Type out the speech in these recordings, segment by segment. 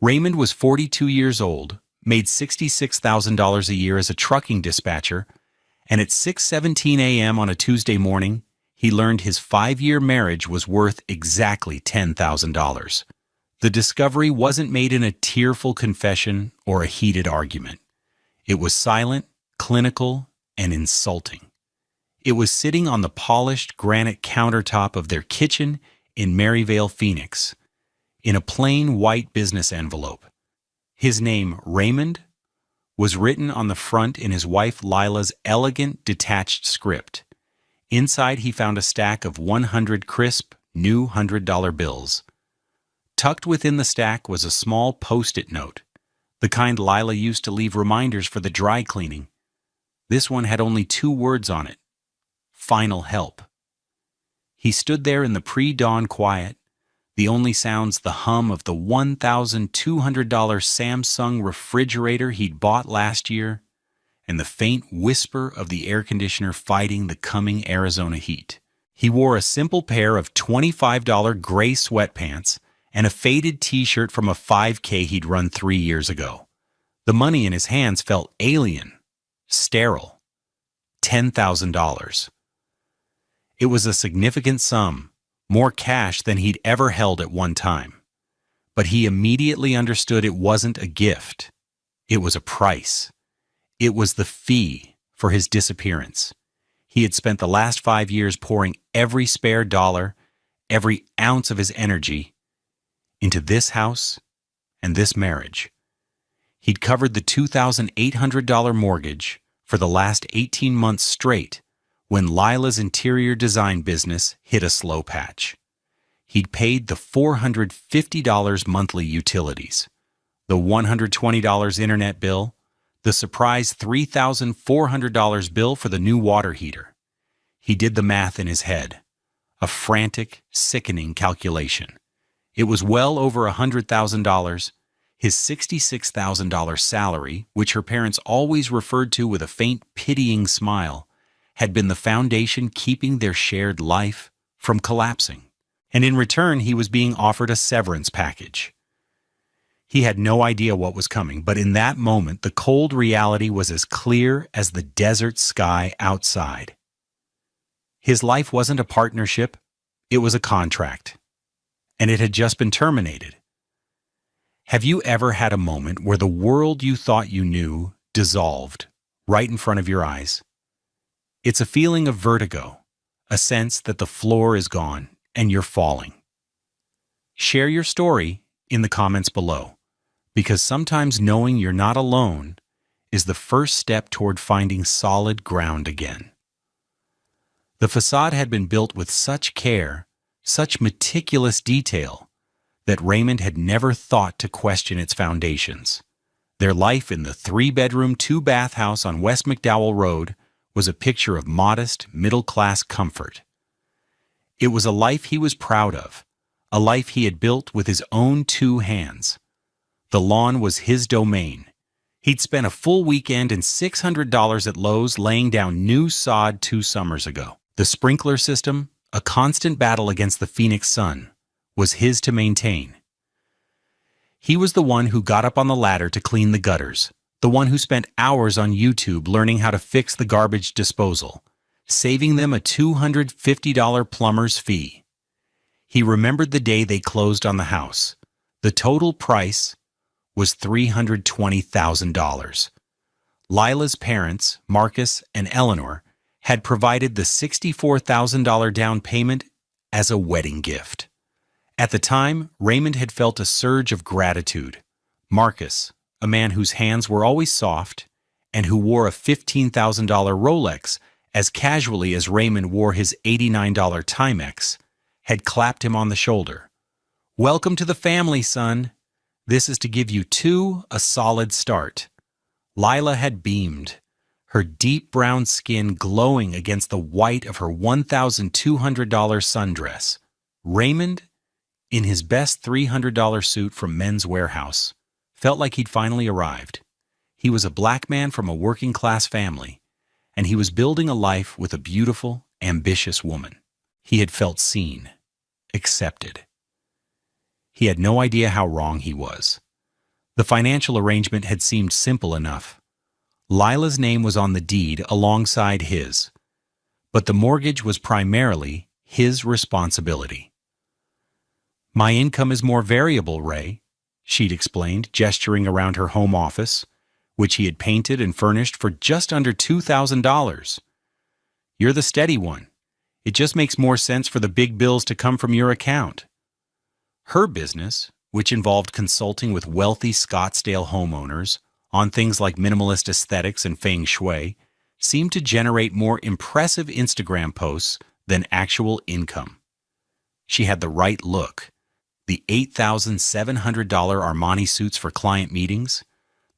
Raymond was 42 years old, made $66,000 a year as a trucking dispatcher, and at 6:17 a.m. on a Tuesday morning, he learned his 5-year marriage was worth exactly $10,000. The discovery wasn't made in a tearful confession or a heated argument. It was silent, clinical, and insulting. It was sitting on the polished granite countertop of their kitchen in Maryvale, Phoenix, in a plain white business envelope. His name, Raymond, was written on the front in his wife Lila's elegant, detached script. Inside he found a stack of 100 crisp, new $100 bills. Tucked within the stack was a small post-it note, the kind Lila used to leave reminders for the dry cleaning. This one had only 2 words on it: final help. He stood there in the pre-dawn quiet, the only sounds the hum of the $1,200 Samsung refrigerator he'd bought last year, and the faint whisper of the air conditioner fighting the coming Arizona heat. He wore a simple pair of $25 gray sweatpants and a faded t-shirt from a 5K he'd run 3 years ago. The money in his hands felt alien, sterile. $10,000. It was a significant sum, more cash than he'd ever held at one time. But he immediately understood it wasn't a gift. It was a price. It was the fee for his disappearance. He had spent the last 5 years pouring every spare dollar, every ounce of his energy, into this house and this marriage. He'd covered the $2,800 mortgage for the last 18 months straight when Lila's interior design business hit a slow patch. He'd paid the $450 monthly utilities, the $120 internet bill, the surprise $3,400 bill for the new water heater. He did the math in his head, a frantic, sickening calculation. It was well over $100,000. His $66,000 salary, which her parents always referred to with a faint, pitying smile, had been the foundation keeping their shared life from collapsing. And in return, he was being offered a severance package. He had no idea what was coming, but in that moment, the cold reality was as clear as the desert sky outside. His life wasn't a partnership, it was a contract. And it had just been terminated. Have you ever had a moment where the world you thought you knew dissolved right in front of your eyes? It's a feeling of vertigo, a sense that the floor is gone and you're falling. Share your story in the comments below, because sometimes knowing you're not alone is the first step toward finding solid ground again. The facade had been built with such care, such meticulous detail, that Raymond had never thought to question its foundations. Their life in the 3-bedroom, 2-bath house on West McDowell Road was a picture of modest, middle-class comfort. It was a life he was proud of, a life he had built with his own 2 hands. The lawn was his domain. He'd spent a full weekend and $600 at Lowe's laying down new sod 2 summers ago. The sprinkler system, a constant battle against the Phoenix sun, was his to maintain. He was the one who got up on the ladder to clean the gutters, the one who spent hours on YouTube learning how to fix the garbage disposal, saving them a $250 plumber's fee. He remembered the day they closed on the house. The total price was $320,000. Lila's parents, Marcus and Eleanor, had provided the $64,000 down payment as a wedding gift. At the time, Raymond had felt a surge of gratitude. Marcus, a man whose hands were always soft and who wore a $15,000 Rolex as casually as Raymond wore his $89 Timex, had clapped him on the shoulder. "Welcome to the family, son. This is to give you 2 a solid start." Lila had beamed, her deep brown skin glowing against the white of her $1,200 sundress. Raymond, in his best $300 suit from Men's Warehouse, felt like he'd finally arrived. He was a black man from a working-class family, and he was building a life with a beautiful, ambitious woman. He had felt seen, accepted. He had no idea how wrong he was. The financial arrangement had seemed simple enough. Lila's name was on the deed alongside his, but the mortgage was primarily his responsibility. "My income is more variable, Ray," she'd explained, gesturing around her home office, which he had painted and furnished for just under $2,000. "You're the steady one. It just makes more sense for the big bills to come from your account." Her business, which involved consulting with wealthy Scottsdale homeowners on things like minimalist aesthetics and feng shui, seemed to generate more impressive Instagram posts than actual income. She had the right look: the $8,700 Armani suits for client meetings,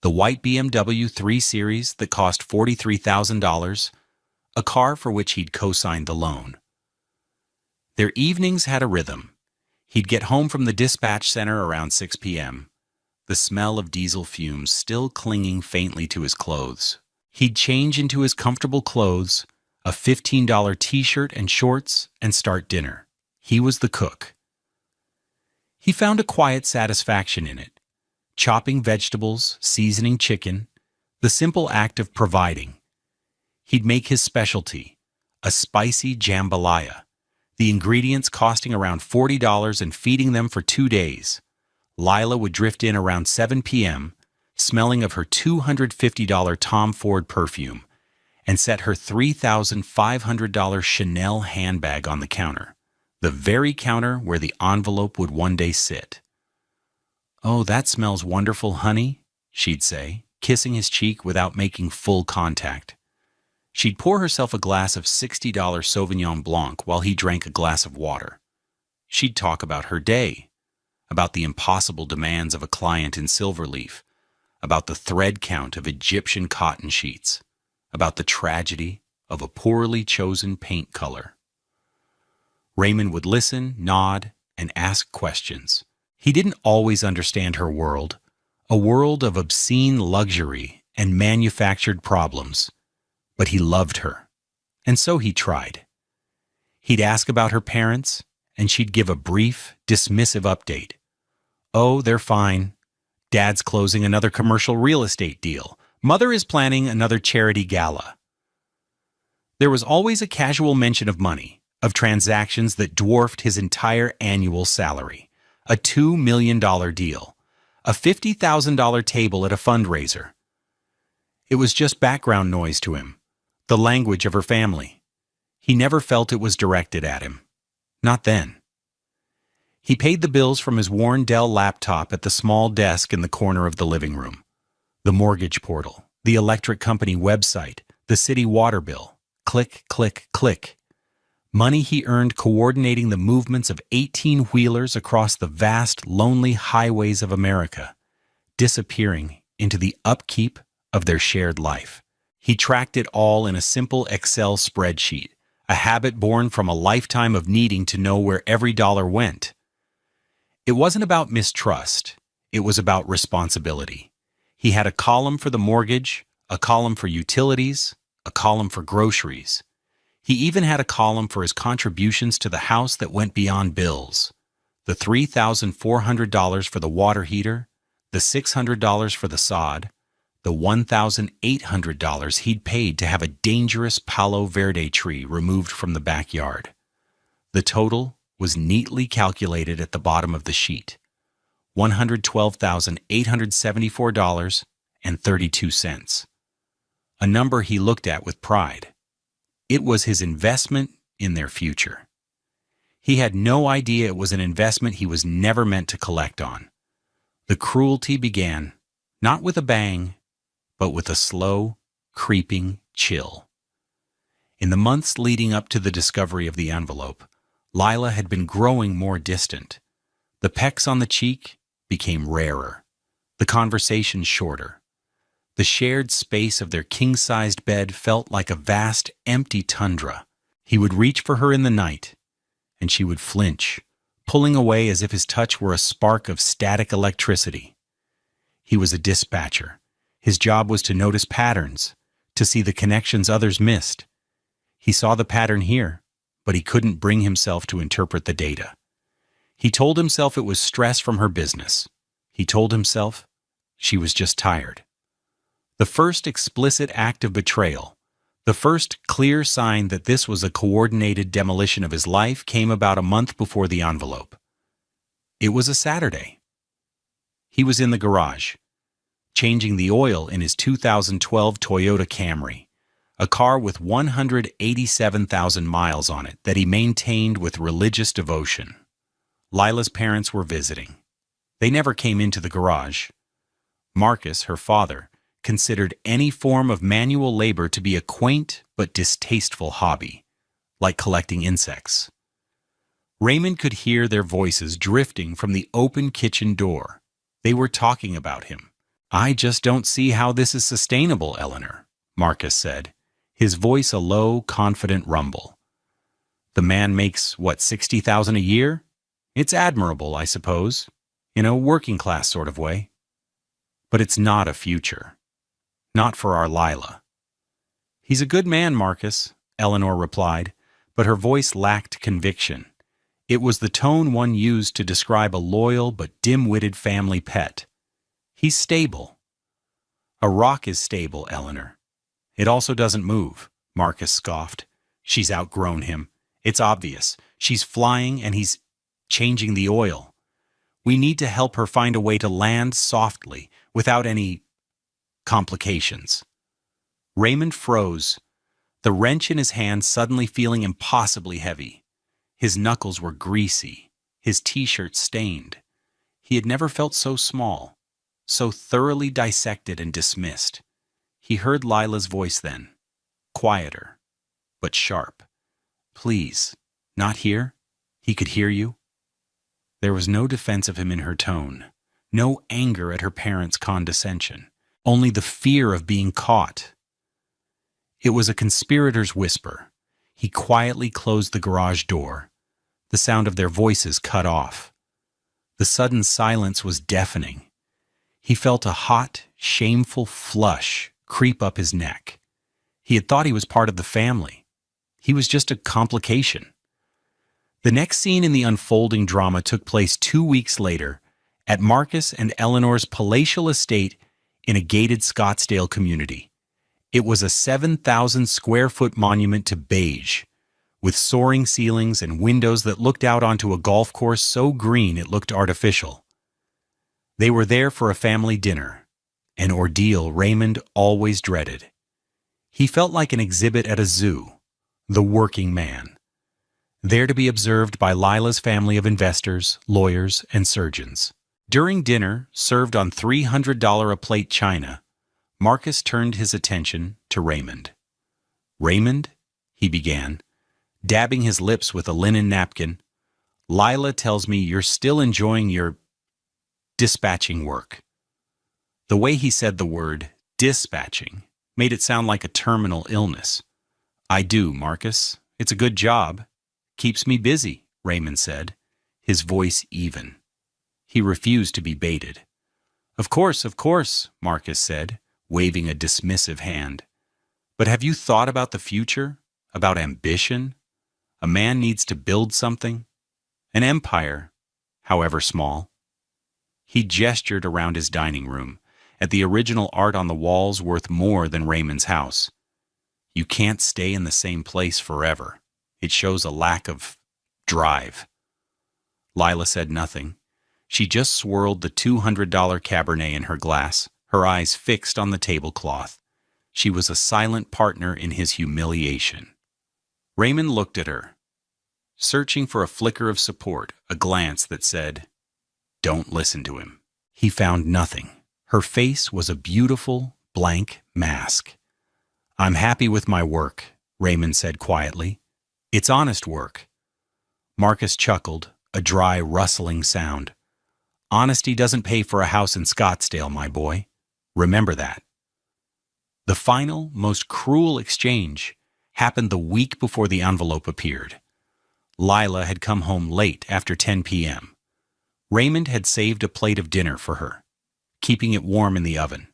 the white BMW 3 Series that cost $43,000, a car for which he'd co-signed the loan. Their evenings had a rhythm. He'd get home from the dispatch center around 6 p.m., the smell of diesel fumes still clinging faintly to his clothes. He'd change into his comfortable clothes, a $15 t-shirt and shorts, and start dinner. He was the cook. He found a quiet satisfaction in it. Chopping vegetables, seasoning chicken, the simple act of providing. He'd make his specialty, a spicy jambalaya, the ingredients costing around $40 and feeding them for 2 days. Lila would drift in around 7 p.m., smelling of her $250 Tom Ford perfume, and set her $3,500 Chanel handbag on the counter, the very counter where the envelope would one day sit. "Oh, that smells wonderful, honey," she'd say, kissing his cheek without making full contact. She'd pour herself a glass of $60 Sauvignon Blanc while he drank a glass of water. She'd talk about her day, about the impossible demands of a client in Silverleaf, about the thread count of Egyptian cotton sheets, about the tragedy of a poorly chosen paint color. Raymond would listen, nod, and ask questions. He didn't always understand her world, a world of obscene luxury and manufactured problems. But he loved her, and so he tried. He'd ask about her parents, and she'd give a brief, dismissive update. "Oh, they're fine. Dad's closing another commercial real estate deal. Mother is planning another charity gala." There was always a casual mention of money, of transactions that dwarfed his entire annual salary. A $2 million deal, a $50,000 table at a fundraiser. It was just background noise to him, the language of her family. He never felt it was directed at him. Not then. He paid the bills from his worn Dell laptop at the small desk in the corner of the living room. The mortgage portal, the electric company website, the city water bill. Click, click, click. Money he earned coordinating the movements of 18-wheelers across the vast, lonely highways of America, disappearing into the upkeep of their shared life. He tracked it all in a simple Excel spreadsheet, a habit born from a lifetime of needing to know where every dollar went. It wasn't about mistrust. It was about responsibility. He had a column for the mortgage, a column for utilities, a column for groceries. He even had a column for his contributions to the house that went beyond bills. The $3,400 for the water heater, the $600 for the sod, the $1,800 he'd paid to have a dangerous Palo Verde tree removed from the backyard. The total was neatly calculated at the bottom of the sheet: $112,874.32. A number he looked at with pride. It was his investment in their future. He had no idea it was an investment he was never meant to collect on. The cruelty began, not with a bang, but with a slow, creeping chill. In the months leading up to the discovery of the envelope, Lila had been growing more distant. The pecks on the cheek became rarer, the conversation shorter. The shared space of their king-sized bed felt like a vast, empty tundra. He would reach for her in the night, and she would flinch, pulling away as if his touch were a spark of static electricity. He was a dispatcher. His job was to notice patterns, to see the connections others missed. He saw the pattern here, but he couldn't bring himself to interpret the data. He told himself it was stress from her business. He told himself She was just tired. The first explicit act of betrayal, the first clear sign that this was a coordinated demolition of his life, came about a month before the envelope. It was a Saturday. He was in the garage, changing the oil in his 2012 Toyota Camry, a car with 187,000 miles on it that he maintained with religious devotion. Lila's parents were visiting. They never came into the garage. Marcus, her father, considered any form of manual labor to be a quaint but distasteful hobby, like collecting insects. Raymond could hear their voices drifting from the open kitchen door. They were talking about him. "I just don't see how this is sustainable, Eleanor," Marcus said, his voice a low, confident rumble. "The man makes, what, $60,000 a year? It's admirable, I suppose, in a working-class sort of way. But it's not a future. Not for our Lila." "He's a good man, Marcus," Eleanor replied, but her voice lacked conviction. It was the tone one used to describe a loyal but dim-witted family pet. "He's stable." "A rock is stable, Eleanor. It also doesn't move," Marcus scoffed. "She's outgrown him. It's obvious. She's flying and he's changing the oil. We need to help her find a way to land softly, without any complications." Raymond froze, the wrench in his hand suddenly feeling impossibly heavy. His knuckles were greasy, his t-shirt stained. He had never felt so small, so thoroughly dissected and dismissed. He heard Lila's voice then, quieter, but sharp. "Please, not here?" He could hear you. There was no defense of him in her tone, no anger at her parents' condescension, only the fear of being caught. It was a conspirator's whisper. He quietly closed the garage door. The sound of their voices cut off. The sudden silence was deafening. He felt a hot, shameful flush creep up his neck. He had thought he was part of the family. He was just a complication. The next scene in the unfolding drama took place 2 weeks later at Marcus and Eleanor's palatial estate in a gated Scottsdale community. It was a 7,000-square-foot monument to beige, with soaring ceilings and windows that looked out onto a golf course so green it looked artificial. They were there for a family dinner, an ordeal Raymond always dreaded. He felt like an exhibit at a zoo, the working man, there to be observed by Lila's family of investors, lawyers, and surgeons. During dinner, served on $300 a plate china, Marcus turned his attention to Raymond. "Raymond," he began, dabbing his lips with a linen napkin, "Lila tells me you're still enjoying your dispatching work." The way he said the word dispatching made it sound like a terminal illness. "I do, Marcus. It's a good job. Keeps me busy," Raymond said, his voice even. He refused to be baited. Of course," Marcus said, waving a dismissive hand. "But have you thought about the future? About ambition? A man needs to build something. An empire, however small." He gestured around his dining room, at the original art on the walls worth more than Raymond's house. "You can't stay in the same place forever. It shows a lack of drive." Lila said nothing. She just swirled the $200 Cabernet in her glass, her eyes fixed on the tablecloth. She was a silent partner in his humiliation. Raymond looked at her, searching for a flicker of support, a glance that said, "Don't listen to him." He found nothing. Her face was a beautiful, blank mask. "I'm happy with my work," Raymond said quietly. "It's honest work." Marcus chuckled, a dry, rustling sound. "Honesty doesn't pay for a house in Scottsdale, my boy. Remember that." The final, most cruel exchange happened the week before the envelope appeared. Lila had come home late after 10 p.m. Raymond had saved a plate of dinner for her, keeping it warm in the oven.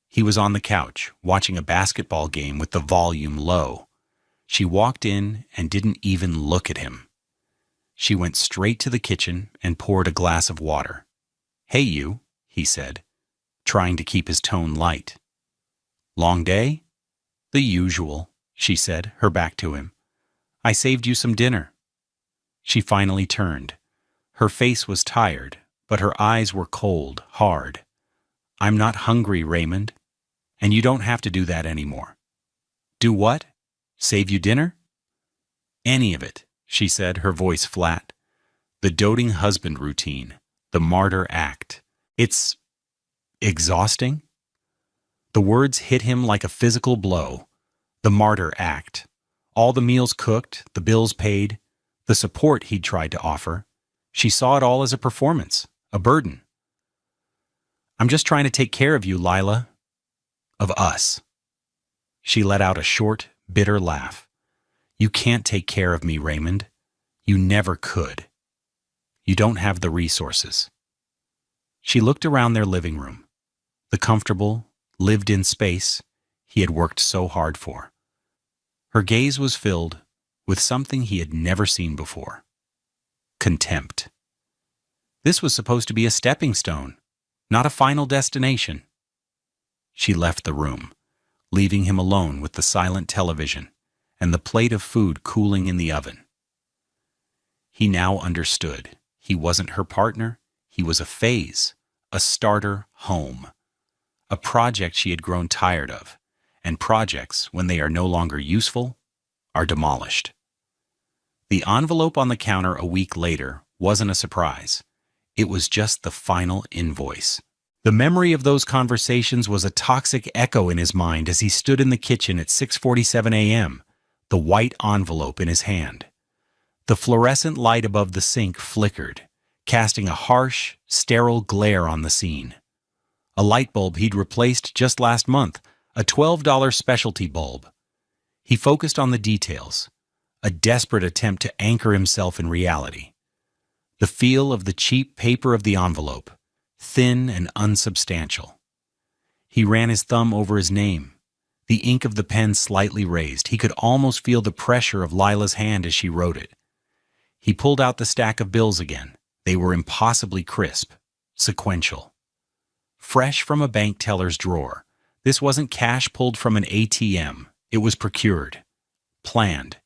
He was on the couch, watching a basketball game with the volume low. She walked in and didn't even look at him. She went straight to the kitchen and poured a glass of water. "Hey, you," he said. trying to keep his tone light. "Long day?" "The usual," she said, her back to him. "I saved you some dinner." She finally turned. Her face was tired, but her eyes were cold, hard. "I'm not hungry, Raymond. And you don't have to do that anymore." "Do what? Save you dinner?" "Any of it," she said, her voice flat. "The doting husband routine, the martyr act. It's exhausting." The words hit him like a physical blow. The martyr act. All the meals cooked, the bills paid, the support he'd tried to offer. She saw it all as a performance, a burden. "I'm just trying to take care of you, Lila. Of us." She let out a short, bitter laugh. "You can't take care of me, Raymond. You never could. You don't have the resources." She looked around their living room, the comfortable, lived-in space he had worked so hard for. Her gaze was filled with something he had never seen before: contempt. This was supposed to be a stepping stone, not a final destination. She left the room, leaving him alone with the silent television and the plate of food cooling in the oven. He now understood. He wasn't her partner. He was a phase, a starter home, a project she had grown tired of, and projects, when they are no longer useful, are demolished. The envelope on the counter a week later wasn't a surprise. It was just the final invoice. The memory of those conversations was a toxic echo in his mind as he stood in the kitchen at 6:47 a.m., the white envelope in his hand. The fluorescent light above the sink flickered, casting a harsh, sterile glare on the scene. A light bulb he'd replaced just last month, a $12 specialty bulb. He focused on the details, a desperate attempt to anchor himself in reality. The feel of the cheap paper of the envelope, thin and unsubstantial. He ran his thumb over his name, the ink of the pen slightly raised. He could almost feel the pressure of Lila's hand as she wrote it. He pulled out the stack of bills again. They were impossibly crisp, sequential. Fresh from a bank teller's drawer. This wasn't cash pulled from an ATM. It was procured, planned.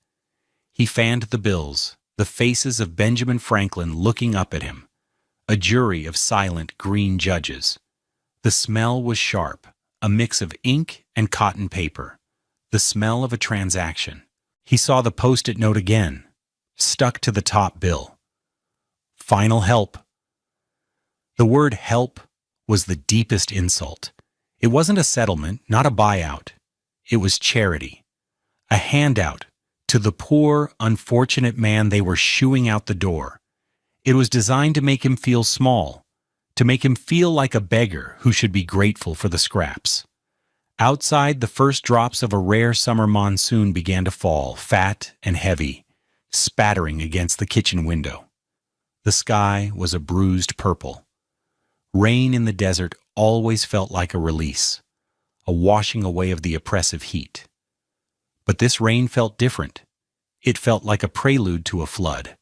He fanned the bills, the faces of Benjamin Franklin looking up at him, a jury of silent green judges. The smell was sharp, a mix of ink and cotton paper, the smell of a transaction. He saw the post-it note again, stuck to the top bill. Final help. The word help was the deepest insult. It wasn't a settlement, not a buyout. It was charity, a handout to the poor, unfortunate man they were shooing out the door. It was designed to make him feel small, to make him feel like a beggar who should be grateful for the scraps. Outside, the first drops of a rare summer monsoon began to fall, fat and heavy, spattering against the kitchen window. The sky was a bruised purple. Rain in the desert always felt like a release, a washing away of the oppressive heat. But this rain felt different. It felt like a prelude to a flood.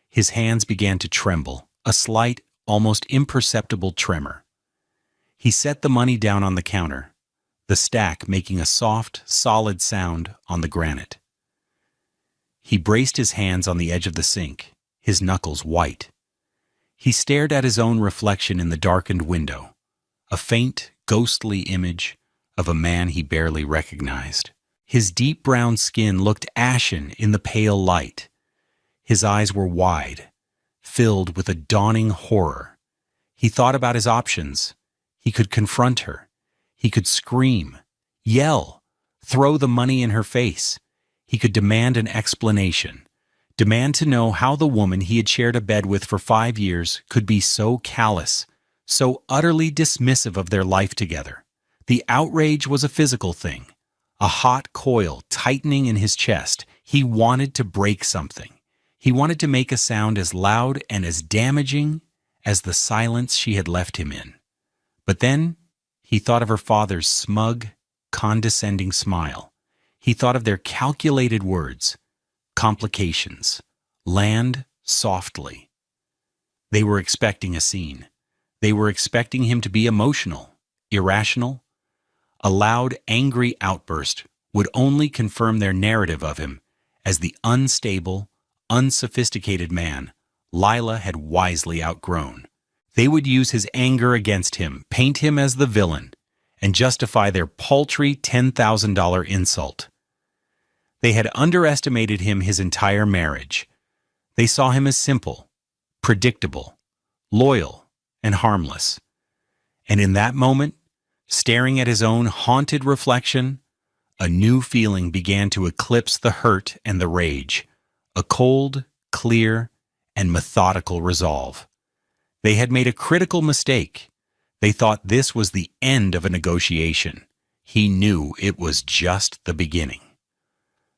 His hands began to tremble, a slight, almost imperceptible tremor. He set the money down on the counter, the stack making a soft, solid sound on the granite. He braced his hands on the edge of the sink, his knuckles white. He stared at his own reflection in the darkened window, a faint, ghostly image of a man he barely recognized. His deep brown skin looked ashen in the pale light. His eyes were wide, filled with a dawning horror. He thought about his options. He could confront her. He could scream, yell, throw the money in her face. He could demand an explanation, demand to know how the woman he had shared a bed with for 5 years could be so callous, so utterly dismissive of their life together. The outrage was a physical thing, a hot coil tightening in his chest. He wanted to break something. He wanted to make a sound as loud and as damaging as the silence she had left him in. But then he thought of her father's smug, condescending smile. He thought of their calculated words, complications, land softly. They were expecting a scene. They were expecting him to be emotional, irrational. A loud, angry outburst would only confirm their narrative of him as the unstable, unsophisticated man Lila had wisely outgrown. They would use his anger against him, paint him as the villain, and justify their paltry $10,000 insult. They had underestimated him his entire marriage. They saw him as simple, predictable, loyal, and harmless. And in that moment, staring at his own haunted reflection, a new feeling began to eclipse the hurt and the rage, a cold, clear, and methodical resolve. They had made a critical mistake. They thought this was the end of a negotiation. He knew it was just the beginning.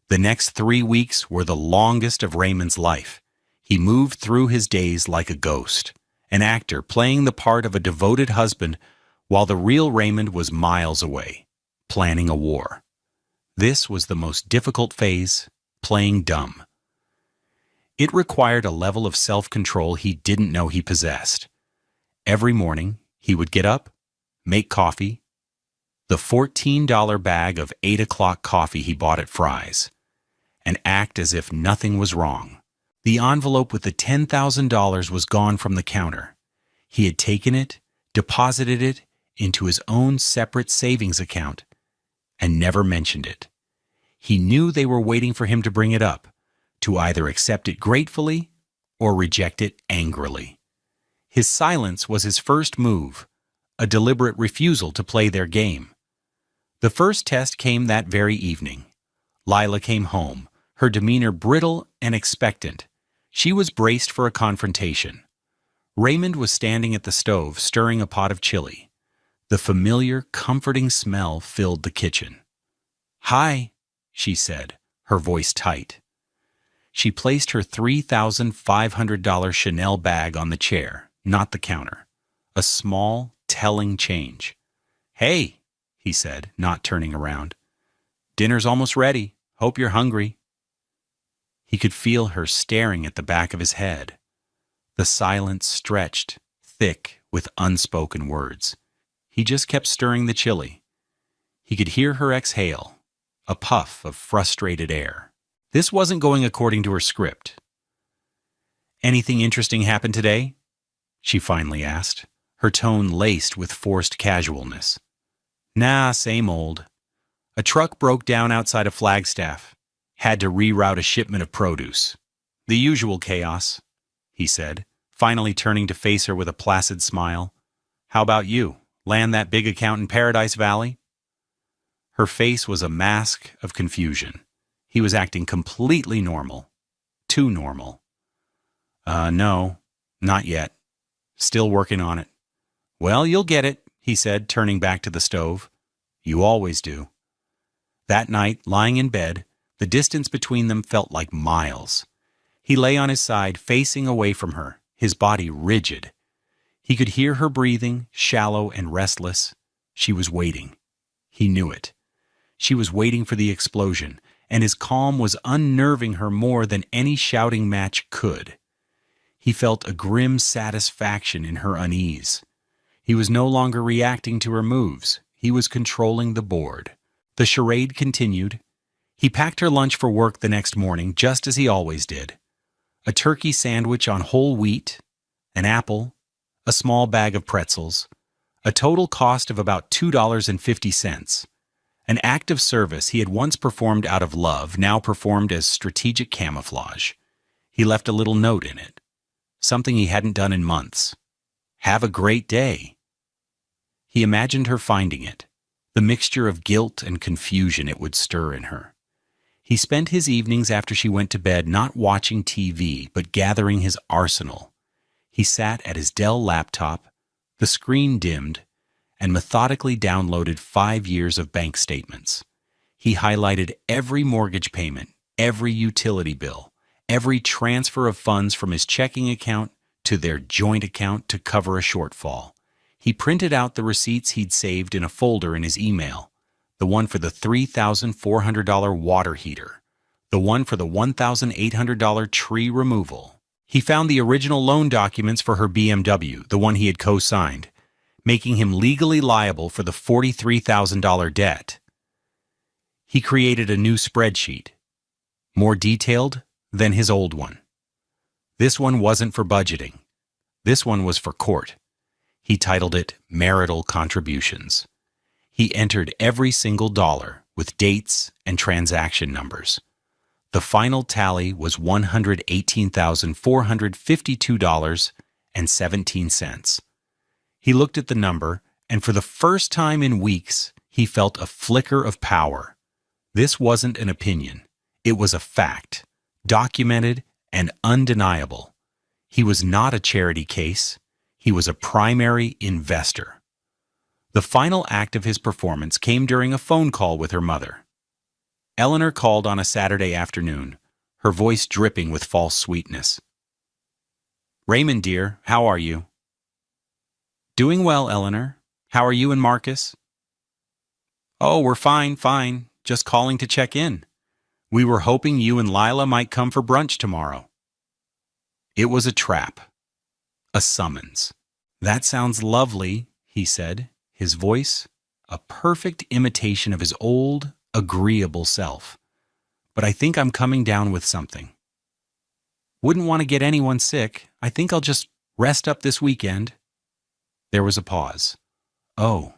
The next 3 weeks were the longest of Raymond's life. He moved through his days like a ghost, an actor playing the part of a devoted husband while the real Raymond was miles away, planning a war. This was the most difficult phase, playing dumb. It required a level of self-control he didn't know he possessed. Every morning, he would get up, make coffee, the $14 bag of 8 o'clock coffee he bought at Fry's, and act as if nothing was wrong. The envelope with the $10,000 was gone from the counter. He had taken it, deposited it into his own separate savings account, and never mentioned it. He knew they were waiting for him to bring it up, to either accept it gratefully or reject it angrily. His silence was his first move, a deliberate refusal to play their game. The first test came that very evening. Lila came home, her demeanor brittle and expectant. She was braced for a confrontation. Raymond was standing at the stove, stirring a pot of chili. The familiar, comforting smell filled the kitchen. "Hi," she said, her voice tight. She placed her $3,500 Chanel bag on the chair, not the counter. A small, telling change. "Hey," he said, not turning around. "Dinner's almost ready. Hope you're hungry." He could feel her staring at the back of his head. The silence stretched, thick with unspoken words. He just kept stirring the chili. He could hear her exhale, a puff of frustrated air. This wasn't going according to her script. "Anything interesting happened today?" she finally asked, her tone laced with forced casualness. "Nah, same old. A truck broke down outside of Flagstaff. Had to reroute a shipment of produce. The usual chaos," he said, finally turning to face her with a placid smile. "How about you? Land that big account in Paradise Valley?" Her face was a mask of confusion. He was acting completely normal. Too normal. No, not yet. Still working on it." "Well, you'll get it," he said, turning back to the stove. "You always do." That night, lying in bed, the distance between them felt like miles. He lay on his side, facing away from her, his body rigid. He could hear her breathing, shallow and restless. She was waiting. He knew it. She was waiting for the explosion, and his calm was unnerving her more than any shouting match could. He felt a grim satisfaction in her unease. He was no longer reacting to her moves. He was controlling the board. The charade continued. He packed her lunch for work the next morning, just as he always did. A turkey sandwich on whole wheat, an apple, a small bag of pretzels, a total cost of about $2.50. An act of service he had once performed out of love, now performed as strategic camouflage. He left a little note in it, something he hadn't done in months. "Have a great day." He imagined her finding it, the mixture of guilt and confusion it would stir in her. He spent his evenings after she went to bed not watching TV, but gathering his arsenal. He sat at his Dell laptop, the screen dimmed, and methodically downloaded 5 years of bank statements. He highlighted every mortgage payment, every utility bill, every transfer of funds from his checking account to their joint account to cover a shortfall. He printed out the receipts he'd saved in a folder in his email, the one for the $3,400 water heater, the one for the $1,800 tree removal. He found the original loan documents for her BMW, the one he had co-signed, making him legally liable for the $43,000 debt. He created a new spreadsheet, more detailed than his old one. This one wasn't for budgeting. This one was for court. He titled it Marital Contributions. He entered every single dollar with dates and transaction numbers. The final tally was $118,452.17. He looked at the number, and for the first time in weeks, he felt a flicker of power. This wasn't an opinion. It was a fact, documented and undeniable. He was not a charity case. He was a primary investor. The final act of his performance came during a phone call with her mother. Eleanor called on a Saturday afternoon, her voice dripping with false sweetness. "Raymond, dear, how are you?" "Doing well, Eleanor. How are you and Marcus?" "Oh, we're fine. Just calling to check in. We were hoping you and Lila might come for brunch tomorrow." It was a trap. A summons. "That sounds lovely," he said, his voice a perfect imitation of his old, agreeable self. "But I think I'm coming down with something. Wouldn't want to get anyone sick. I think I'll just rest up this weekend." There was a pause. Oh,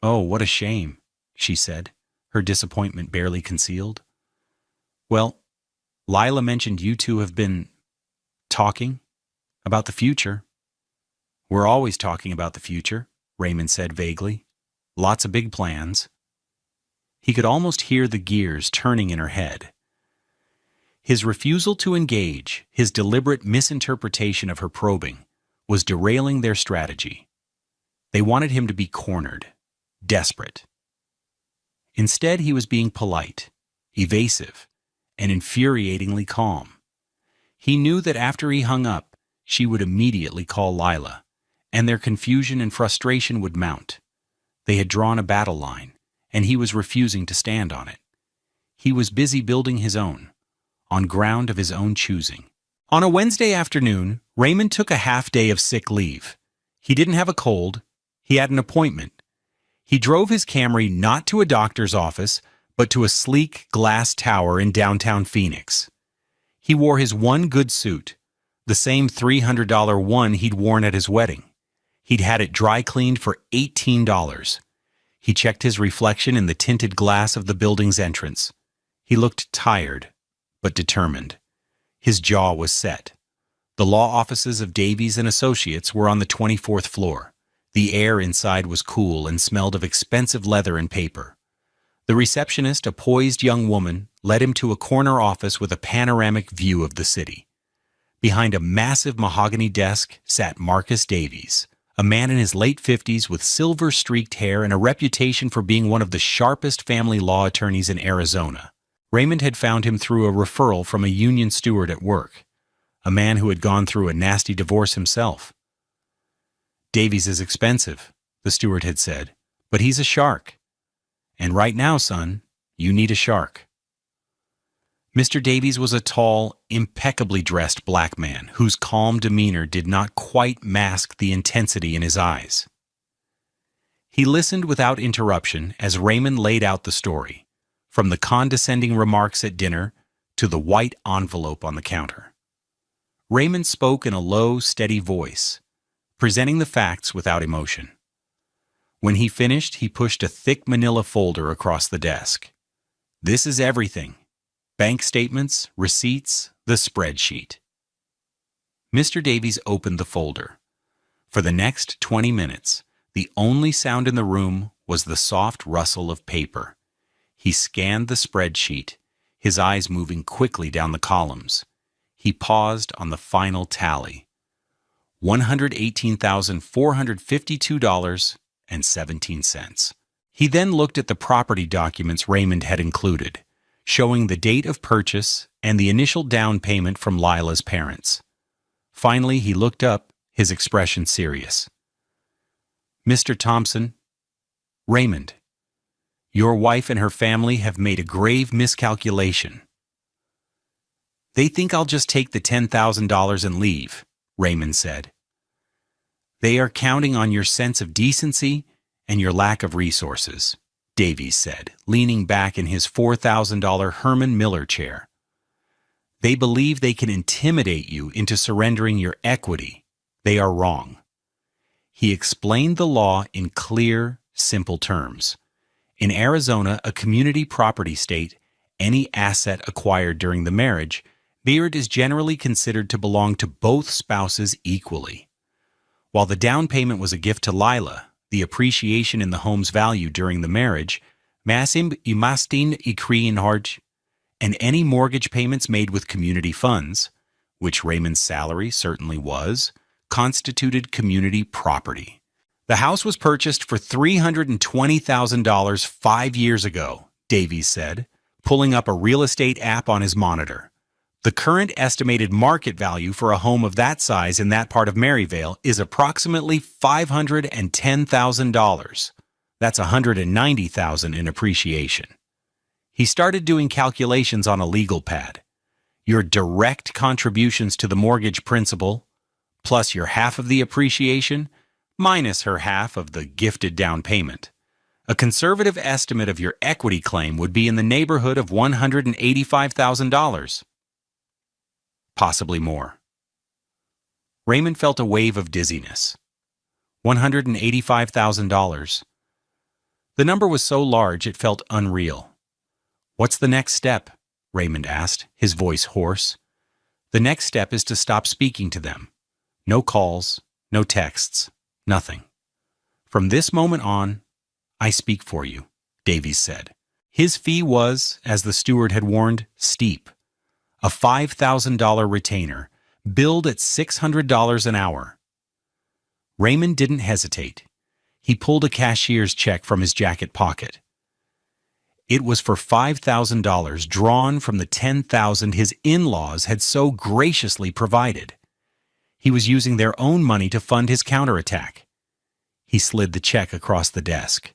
what a shame," she said, her disappointment barely concealed. "Well, Lila mentioned you two have been talking about the future." "We're always talking about the future," Raymond said vaguely. "Lots of big plans." He could almost hear the gears turning in her head. His refusal to engage, his deliberate misinterpretation of her probing, was derailing their strategy. They wanted him to be cornered, desperate. Instead, he was being polite, evasive, and infuriatingly calm. He knew that after he hung up, she would immediately call Lila, and their confusion and frustration would mount. They had drawn a battle line, and he was refusing to stand on it. He was busy building his own, on ground of his own choosing. On a Wednesday afternoon, Raymond took a half day of sick leave. He didn't have a cold. He had an appointment. He drove his Camry not to a doctor's office, but to a sleek glass tower in downtown Phoenix. He wore his one good suit, the same $300 one he'd worn at his wedding. He'd had it dry cleaned for $18. He checked his reflection in the tinted glass of the building's entrance. He looked tired, but determined. His jaw was set. The law offices of Davies and Associates were on the 24th floor. The air inside was cool and smelled of expensive leather and paper. The receptionist, a poised young woman, led him to a corner office with a panoramic view of the city. Behind a massive mahogany desk sat Marcus Davies, a man in his late 50s with silver-streaked hair and a reputation for being one of the sharpest family law attorneys in Arizona. Raymond had found him through a referral from a union steward at work, a man who had gone through a nasty divorce himself. "Davies is expensive," the steward had said, "but he's a shark. And right now, son, you need a shark." Mr. Davies was a tall, impeccably dressed black man whose calm demeanor did not quite mask the intensity in his eyes. He listened without interruption as Raymond laid out the story, from the condescending remarks at dinner to the white envelope on the counter. Raymond spoke in a low, steady voice, presenting the facts without emotion. When he finished, he pushed a thick manila folder across the desk. "This is everything. Bank statements, receipts, the spreadsheet." Mr. Davies opened the folder. For the next 20 minutes, the only sound in the room was the soft rustle of paper. He scanned the spreadsheet, his eyes moving quickly down the columns. He paused on the final tally. $118,452.17. He then looked at the property documents Raymond had included, showing the date of purchase and the initial down payment from Lila's parents. Finally, he looked up, his expression serious. "Mr. Thompson, Raymond, your wife and her family have made a grave miscalculation." "They think I'll just take the $10,000 and leave," Raymond said. They are counting on your sense of decency and your lack of resources, Davies said, leaning back in his $4,000 Herman Miller chair. They believe they can intimidate you into surrendering your equity. They are wrong. He explained the law in clear, simple terms. In Arizona, a community property state, any asset acquired during the marriage, Beard is generally considered to belong to both spouses equally. While the down payment was a gift to Lila, the appreciation in the home's value during the marriage, Massim Imastin Ikriin Harj, and any mortgage payments made with community funds, which Raymond's salary certainly was, constituted community property. The house was purchased for $320,000 5 years ago, Davies said, pulling up a real estate app on his monitor. The current estimated market value for a home of that size in that part of Maryvale is approximately $510,000. That's $190,000 in appreciation. He started doing calculations on a legal pad. Your direct contributions to the mortgage principal, plus your half of the appreciation, minus her half of the gifted down payment. A conservative estimate of your equity claim would be in the neighborhood of $185,000. Possibly more. Raymond felt a wave of dizziness. $185,000. The number was so large it felt unreal. "What's the next step?" Raymond asked, his voice hoarse. "The next step is to stop speaking to them. No calls, no texts, nothing. From this moment on, I speak for you," Davies said. His fee was, as the steward had warned, steep. A $5,000 retainer, billed at $600 an hour. Raymond didn't hesitate. He pulled a cashier's check from his jacket pocket. It was for $5,000 drawn from the $10,000 his in-laws had so graciously provided. He was using their own money to fund his counterattack. He slid the check across the desk.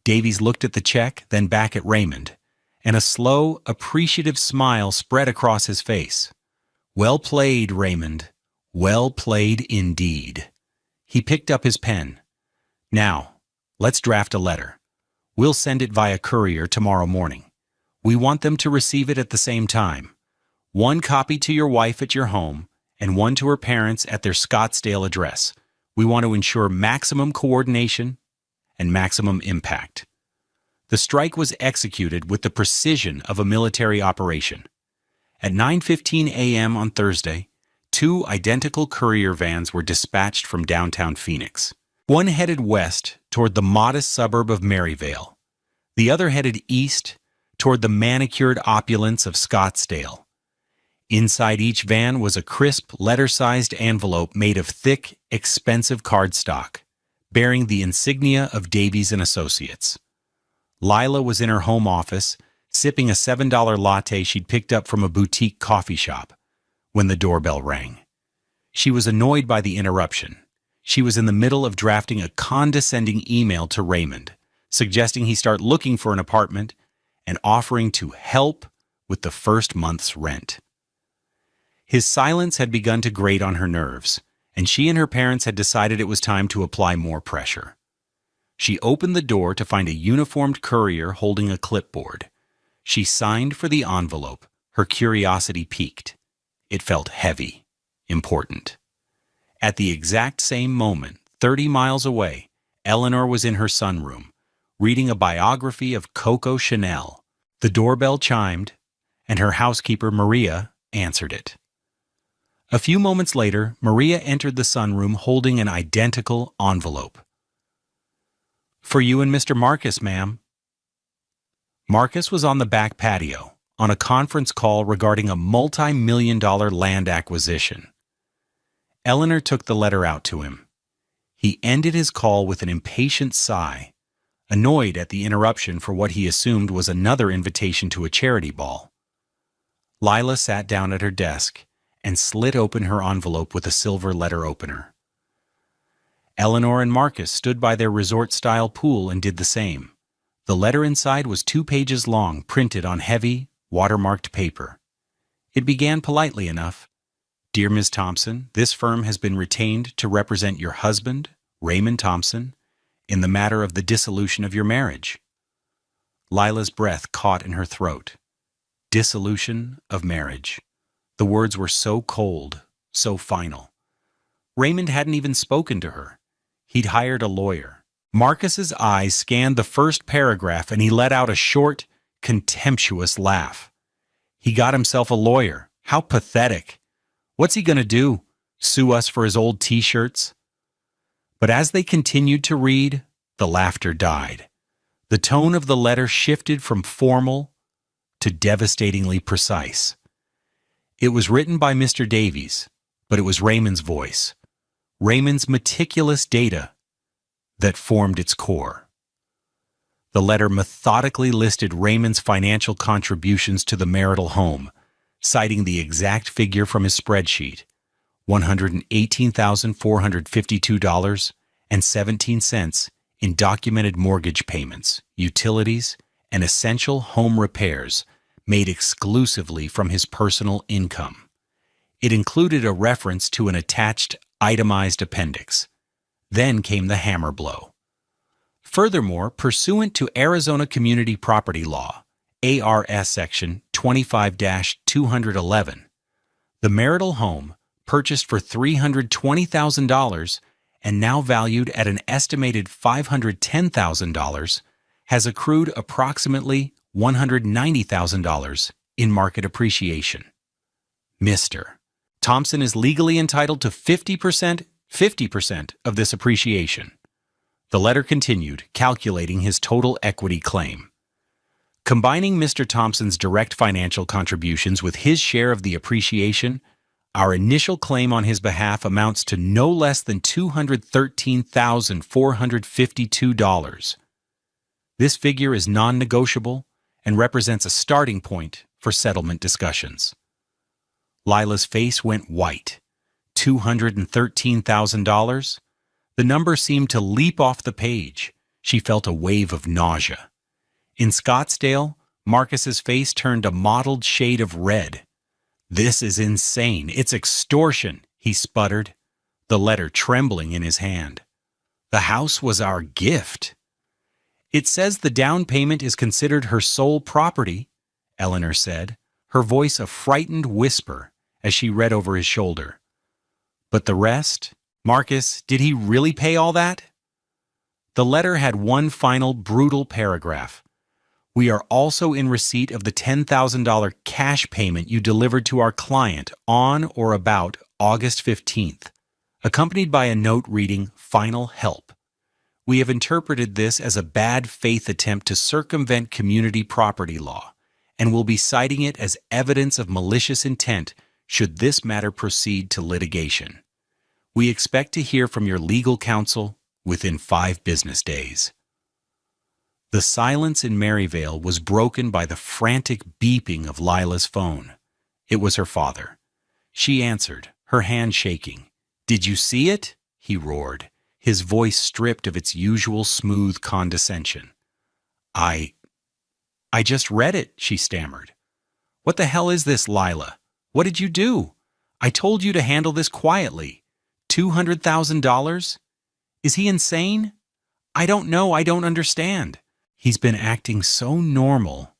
Davies looked at the check, then back at Raymond, and a slow, appreciative smile spread across his face. "Well played, Raymond. Well played indeed." He picked up his pen. "Now, let's draft a letter. We'll send it via courier tomorrow morning. We want them to receive it at the same time. One copy to your wife at your home, and one to her parents at their Scottsdale address. We want to ensure maximum coordination and maximum impact." The strike was executed with the precision of a military operation. At 9:15 a.m. on Thursday, 2 identical courier vans were dispatched from downtown Phoenix. One headed west toward the modest suburb of Maryvale. The other headed east toward the manicured opulence of Scottsdale. Inside each van was a crisp, letter-sized envelope made of thick, expensive cardstock, bearing the insignia of Davies and Associates. Lila was in her home office, sipping a $7 latte she'd picked up from a boutique coffee shop, when the doorbell rang. She was annoyed by the interruption. She was in the middle of drafting a condescending email to Raymond, suggesting he start looking for an apartment and offering to help with the first month's rent. His silence had begun to grate on her nerves, and she and her parents had decided it was time to apply more pressure. She opened the door to find a uniformed courier holding a clipboard. She signed for the envelope, her curiosity piqued. It felt heavy, important. At the exact same moment, 30 miles away, Eleanor was in her sunroom, reading a biography of Coco Chanel. The doorbell chimed, and her housekeeper, Maria, answered it. A few moments later, Maria entered the sunroom holding an identical envelope. "For you and Mr. Marcus, ma'am." Marcus was on the back patio, on a conference call regarding a multi-million-dollar land acquisition. Eleanor took the letter out to him. He ended his call with an impatient sigh, annoyed at the interruption for what he assumed was another invitation to a charity ball. Lila sat down at her desk and slit open her envelope with a silver letter opener. Eleanor and Marcus stood by their resort-style pool and did the same. The letter inside was 2 pages long, printed on heavy, watermarked paper. It began politely enough. Dear Ms. Thompson, this firm has been retained to represent your husband, Raymond Thompson, in the matter of the dissolution of your marriage. Lila's breath caught in her throat. Dissolution of marriage. The words were so cold, so final. Raymond hadn't even spoken to her. He'd hired a lawyer. Marcus's eyes scanned the first paragraph and he let out a short, contemptuous laugh. He got himself a lawyer. How pathetic. What's he going to do? Sue us for his old t-shirts? But as they continued to read, the laughter died. The tone of the letter shifted from formal to devastatingly precise. It was written by Mr. Davies, but it was Raymond's voice, Raymond's meticulous data that formed its core. The letter methodically listed Raymond's financial contributions to the marital home, citing the exact figure from his spreadsheet, $118,452.17 in documented mortgage payments, utilities, and essential home repairs made exclusively from his personal income. It included a reference to an attached itemized appendix. Then came the hammer blow. Furthermore, pursuant to Arizona Community Property Law, ARS Section 25-211, the marital home, purchased for $320,000 and now valued at an estimated $510,000, has accrued approximately $190,000 in market appreciation. Mr. Thompson is legally entitled to 50% of this appreciation. The letter continued, calculating his total equity claim. Combining Mr. Thompson's direct financial contributions with his share of the appreciation, our initial claim on his behalf amounts to no less than $213,452. This figure is non-negotiable and represents a starting point for settlement discussions. Lila's face went white. $213,000? The number seemed to leap off the page. She felt a wave of nausea. In Scottsdale, Marcus's face turned a mottled shade of red. This is insane. It's extortion, he sputtered, the letter trembling in his hand. The house was our gift. It says the down payment is considered her sole property, Eleanor said, her voice a frightened whisper as she read over his shoulder. But the rest? Marcus, did he really pay all that? The letter had one final brutal paragraph. We are also in receipt of the $10,000 cash payment you delivered to our client on or about August 15th, accompanied by a note reading, "Final help." We have interpreted this as a bad faith attempt to circumvent community property law, and will be citing it as evidence of malicious intent should this matter proceed to litigation. We expect to hear from your legal counsel within 5 business days. The silence in Maryvale was broken by the frantic beeping of Lila's phone. It was her father. She answered, her hand shaking. "Did you see it?" he roared, his voice stripped of its usual smooth condescension. I just read it," she stammered. "What the hell is this, Lila? What did you do? I told you to handle this quietly. $200,000? Is he insane? I don't know, I don't understand. He's been acting so normal."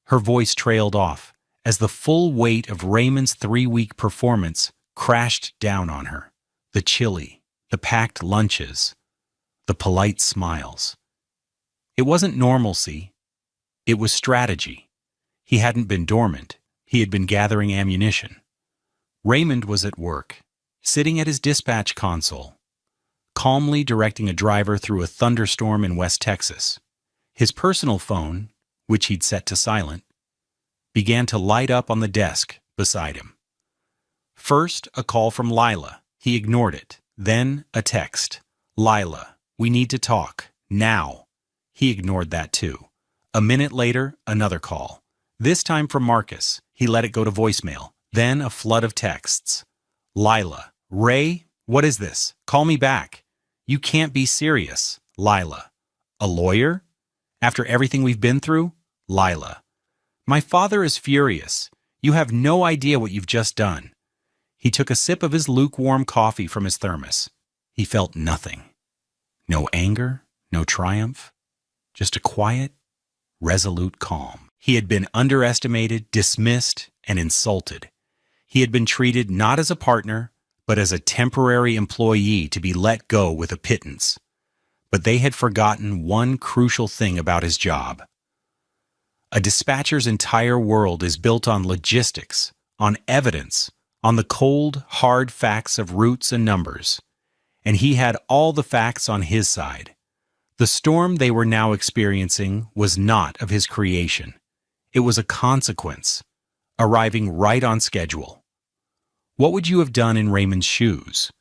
Her voice trailed off as the full weight of Raymond's 3-week performance crashed down on her. The chili, the packed lunches, the polite smiles. It wasn't normalcy. It was strategy. He hadn't been dormant. He had been gathering ammunition. Raymond was at work, sitting at his dispatch console, calmly directing a driver through a thunderstorm in West Texas. His personal phone, which he'd set to silent, began to light up on the desk beside him. First, a call from Lila. He ignored it. Then, a text. "Lila, we need to talk. Now." He ignored that too. A minute later, another call. This time from Marcus. He let it go to voicemail. Then a flood of texts. "Lila, Ray, what is this? Call me back. You can't be serious. Lila. A lawyer? After everything we've been through? Lila. My father is furious. You have no idea what you've just done." He took a sip of his lukewarm coffee from his thermos. He felt nothing. No anger, no triumph, just a quiet, resolute calm. He had been underestimated, dismissed, and insulted. He had been treated not as a partner, but as a temporary employee to be let go with a pittance. But they had forgotten one crucial thing about his job. A dispatcher's entire world is built on logistics, on evidence, on the cold, hard facts of roots and numbers. And he had all the facts on his side. The storm they were now experiencing was not of his creation. It was a consequence, arriving right on schedule. What would you have done in Raymond's shoes?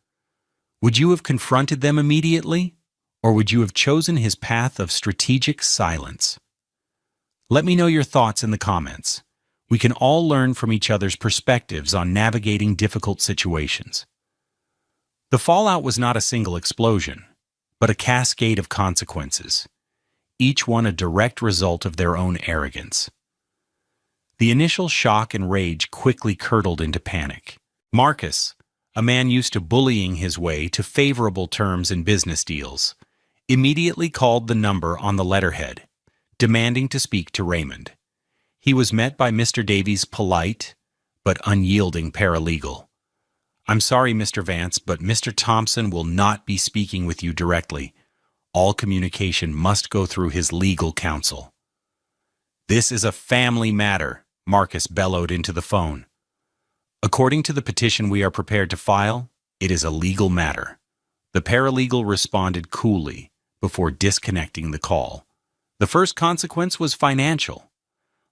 Would you have confronted them immediately, or would you have chosen his path of strategic silence? Let me know your thoughts in the comments. We can all learn from each other's perspectives on navigating difficult situations. The fallout was not a single explosion, but a cascade of consequences, each one a direct result of their own arrogance. The initial shock and rage quickly curdled into panic. Marcus, a man used to bullying his way to favorable terms in business deals, immediately called the number on the letterhead, demanding to speak to Raymond. He was met by Mr. Davies' polite but unyielding paralegal. "I'm sorry, Mr. Vance, but Mr. Thompson will not be speaking with you directly. All communication must go through his legal counsel." "This is a family matter," Marcus bellowed into the phone. "According to the petition we are prepared to file, it is a legal matter." The paralegal responded coolly before disconnecting the call. The first consequence was financial.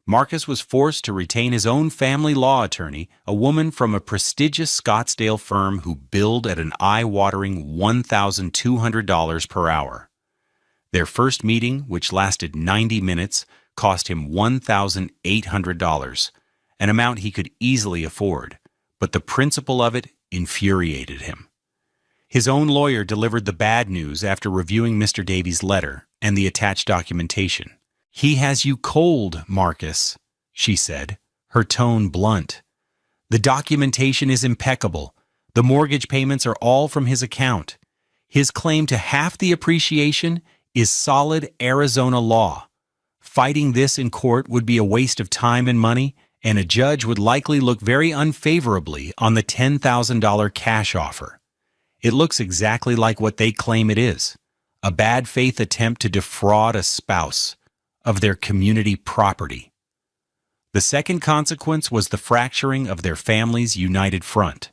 Marcus was forced to retain his own family law attorney, a woman from a prestigious Scottsdale firm who billed at an eye-watering $1,200 per hour. Their first meeting, which lasted 90 minutes, cost him $1,800, an amount he could easily afford, but the principle of it infuriated him. His own lawyer delivered the bad news after reviewing Mr. Davies' letter and the attached documentation. "He has you cold, Marcus," she said, her tone blunt. "The documentation is impeccable. The mortgage payments are all from his account. His claim to half the appreciation is solid Arizona law. Fighting this in court would be a waste of time and money, and a judge would likely look very unfavorably on the $10,000 cash offer. It looks exactly like what they claim it is, a bad faith attempt to defraud a spouse of their community property." The second consequence was the fracturing of their family's united front.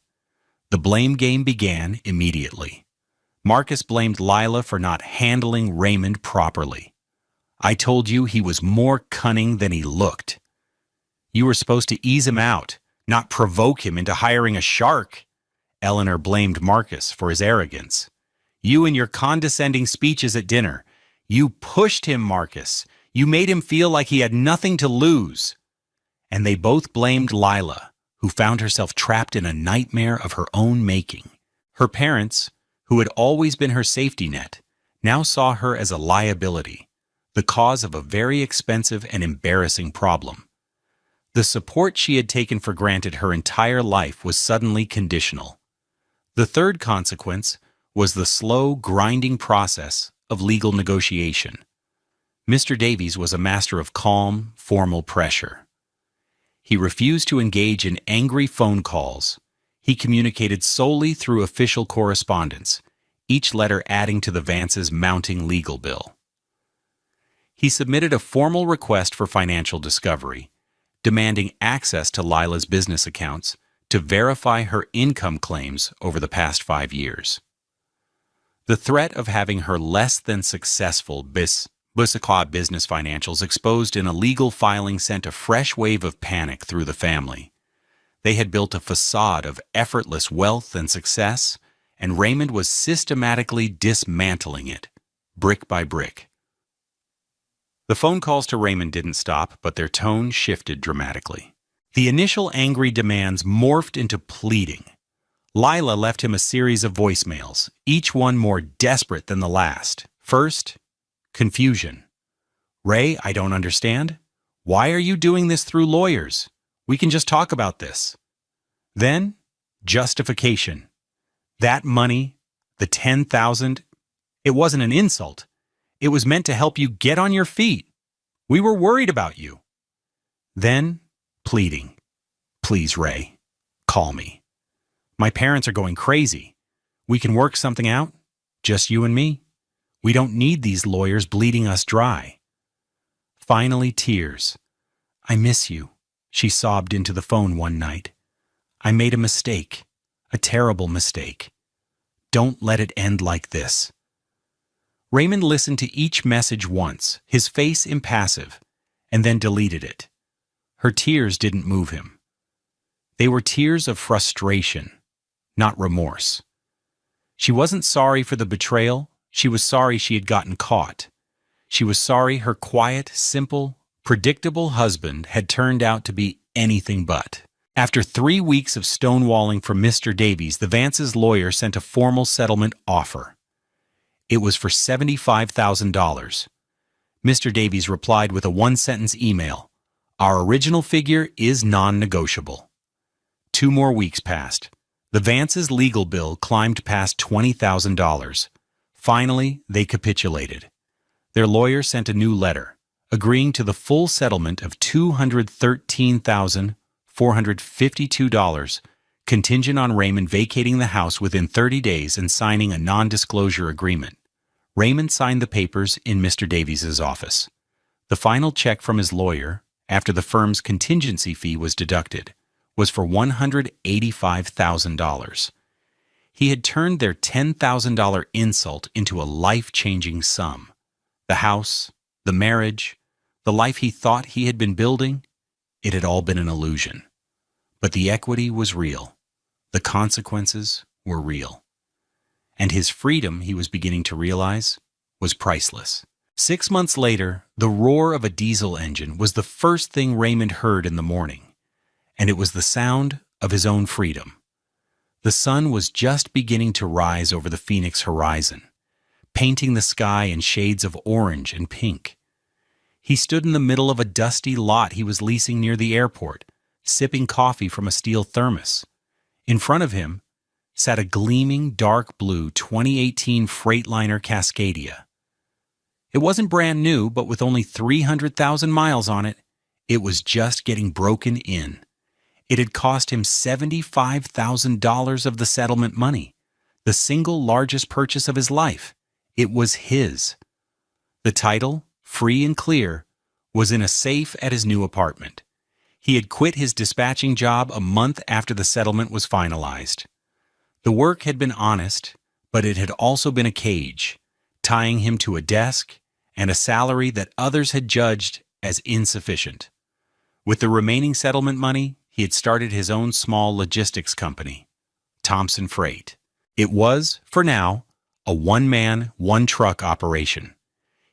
The blame game began immediately. Marcus blamed Lila for not handling Raymond properly. "I told you he was more cunning than he looked. You were supposed to ease him out, not provoke him into hiring a shark." Eleanor blamed Marcus for his arrogance. "You and your condescending speeches at dinner. You pushed him, Marcus. You made him feel like he had nothing to lose." And they both blamed Lila, who found herself trapped in a nightmare of her own making. Her parents, who had always been her safety net, now saw her as a liability, the cause of a very expensive and embarrassing problem. The support she had taken for granted her entire life was suddenly conditional. The third consequence was the slow, grinding process of legal negotiation. Mr. Davies was a master of calm, formal pressure. He refused to engage in angry phone calls. He communicated solely through official correspondence, each letter adding to the Vances' mounting legal bill. He submitted a formal request for financial discovery, demanding access to Lila's business accounts to verify her income claims over the past 5 years. The threat of having her less than successful business financials exposed in a legal filing sent a fresh wave of panic through the family. They had built a facade of effortless wealth and success, and Raymond was systematically dismantling it, brick by brick. The phone calls to Raymond didn't stop, but their tone shifted dramatically. The initial angry demands morphed into pleading. Lila left him a series of voicemails, each one more desperate than the last. First, confusion. "Ray, I don't understand. Why are you doing this through lawyers? We can just talk about this." Then, justification. That money, the 10,000, it wasn't an insult. It was meant to help you get on your feet. We were worried about you. Then, pleading. Please, Ray, call me. My parents are going crazy. We can work something out, just you and me. We don't need these lawyers bleeding us dry. Finally, tears. I miss you, she sobbed into the phone one night. I made a mistake, a terrible mistake. Don't let it end like this. Raymond listened to each message once, his face impassive, and then deleted it. Her tears didn't move him. They were tears of frustration, not remorse. She wasn't sorry for the betrayal. She was sorry she had gotten caught. She was sorry her quiet, simple, predictable husband had turned out to be anything but. After 3 weeks of stonewalling from Mr. Davies, the Vances' lawyer sent a formal settlement offer. It was for $75,000. Mr. Davies replied with a one-sentence email. Our original figure is non-negotiable. 2 more weeks passed. The Vances' legal bill climbed past $20,000. Finally, they capitulated. Their lawyer sent a new letter, agreeing to the full settlement of $213,452, contingent on Raymond vacating the house within 30 days and signing a non-disclosure agreement. Raymond signed the papers in Mr. Davies' office. The final check from his lawyer, after the firm's contingency fee was deducted, was for $185,000. He had turned their $10,000 insult into a life-changing sum. The house, the marriage, the life he thought he had been building, it had all been an illusion. But the equity was real. The consequences were real. And his freedom, he was beginning to realize, was priceless. 6 months later, the roar of a diesel engine was the first thing Raymond heard in the morning, and it was the sound of his own freedom. The sun was just beginning to rise over the Phoenix horizon, painting the sky in shades of orange and pink. He stood in the middle of a dusty lot he was leasing near the airport, sipping coffee from a steel thermos. In front of him sat a gleaming dark blue 2018 Freightliner Cascadia. It wasn't brand new, but with only 300,000 miles on it, it was just getting broken in. It had cost him $75,000 of the settlement money, the single largest purchase of his life. It was his. The title, free and clear, was in a safe at his new apartment. He had quit his dispatching job a month after the settlement was finalized. The work had been honest, but it had also been a cage, tying him to a desk and a salary that others had judged as insufficient. With the remaining settlement money, he had started his own small logistics company, Thompson Freight. It was, for now, a one-man, one-truck operation.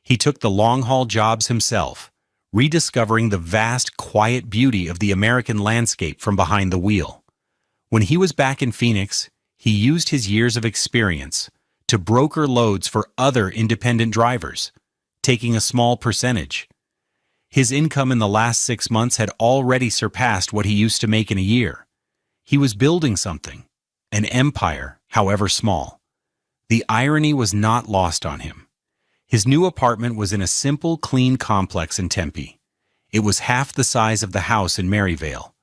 He took the long-haul jobs himself, rediscovering the vast, quiet beauty of the American landscape from behind the wheel. When he was back in Phoenix, he used his years of experience to broker loads for other independent drivers, taking a small percentage. His income in the last 6 months had already surpassed what he used to make in a year. He was building something, an empire, however small. The irony was not lost on him. His new apartment was in a simple, clean complex in Tempe. It was half the size of the house in Maryvale,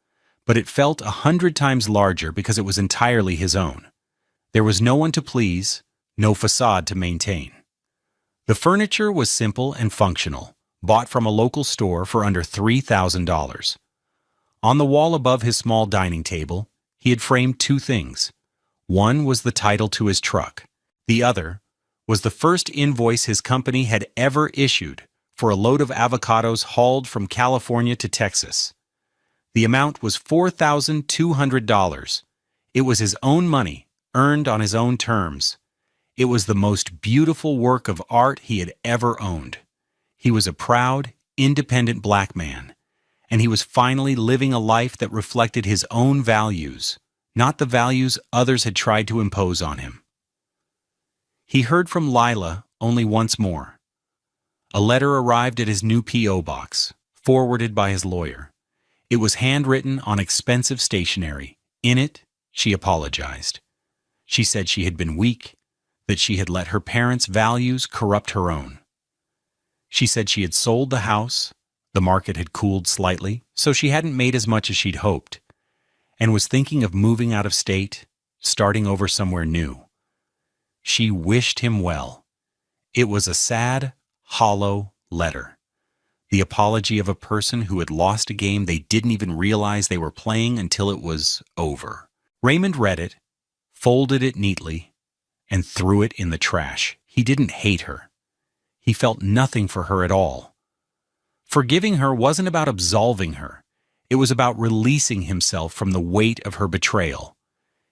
but it felt 100 times larger because it was entirely his own. There was no one to please, no facade to maintain. The furniture was simple and functional, bought from a local store for under $3,000. On the wall above his small dining table, he had framed 2 things. One was the title to his truck. The other was the first invoice his company had ever issued for a load of avocados hauled from California to Texas. The amount was $4,200. It was his own money, earned on his own terms. It was the most beautiful work of art he had ever owned. He was a proud, independent black man, and he was finally living a life that reflected his own values, not the values others had tried to impose on him. He heard from Lila only once more. A letter arrived at his new P.O. box, forwarded by his lawyer. It was handwritten on expensive stationery. In it, she apologized. She said she had been weak, that she had let her parents' values corrupt her own. She said she had sold the house, the market had cooled slightly, so she hadn't made as much as she'd hoped, and was thinking of moving out of state, starting over somewhere new. She wished him well. It was a sad, hollow letter. The apology of a person who had lost a game they didn't even realize they were playing until it was over. Raymond read it, folded it neatly, and threw it in the trash. He didn't hate her. He felt nothing for her at all. Forgiving her wasn't about absolving her. It was about releasing himself from the weight of her betrayal.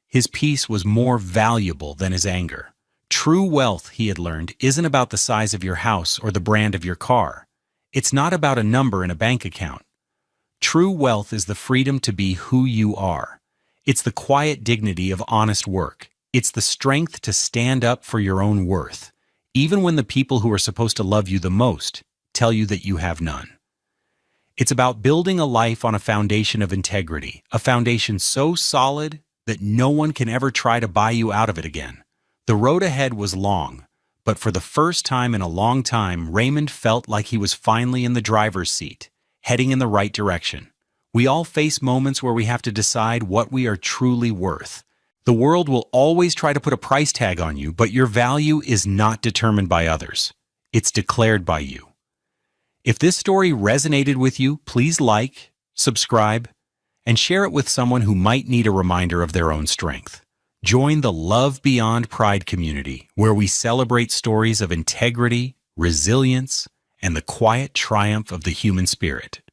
His peace was more valuable than his anger. True wealth, he had learned, isn't about the size of your house or the brand of your car. It's not about a number in a bank account. True wealth is the freedom to be who you are. It's the quiet dignity of honest work. It's the strength to stand up for your own worth, even when the people who are supposed to love you the most tell you that you have none. It's about building a life on a foundation of integrity, a foundation so solid that no one can ever try to buy you out of it again. The road ahead was long, but for the first time in a long time, Raymond felt like he was finally in the driver's seat, heading in the right direction. We all face moments where we have to decide what we are truly worth. The world will always try to put a price tag on you, but your value is not determined by others. It's declared by you. If this story resonated with you, please like, subscribe, and share it with someone who might need a reminder of their own strength. Join the Love Beyond Pride community, where we celebrate stories of integrity, resilience, and the quiet triumph of the human spirit.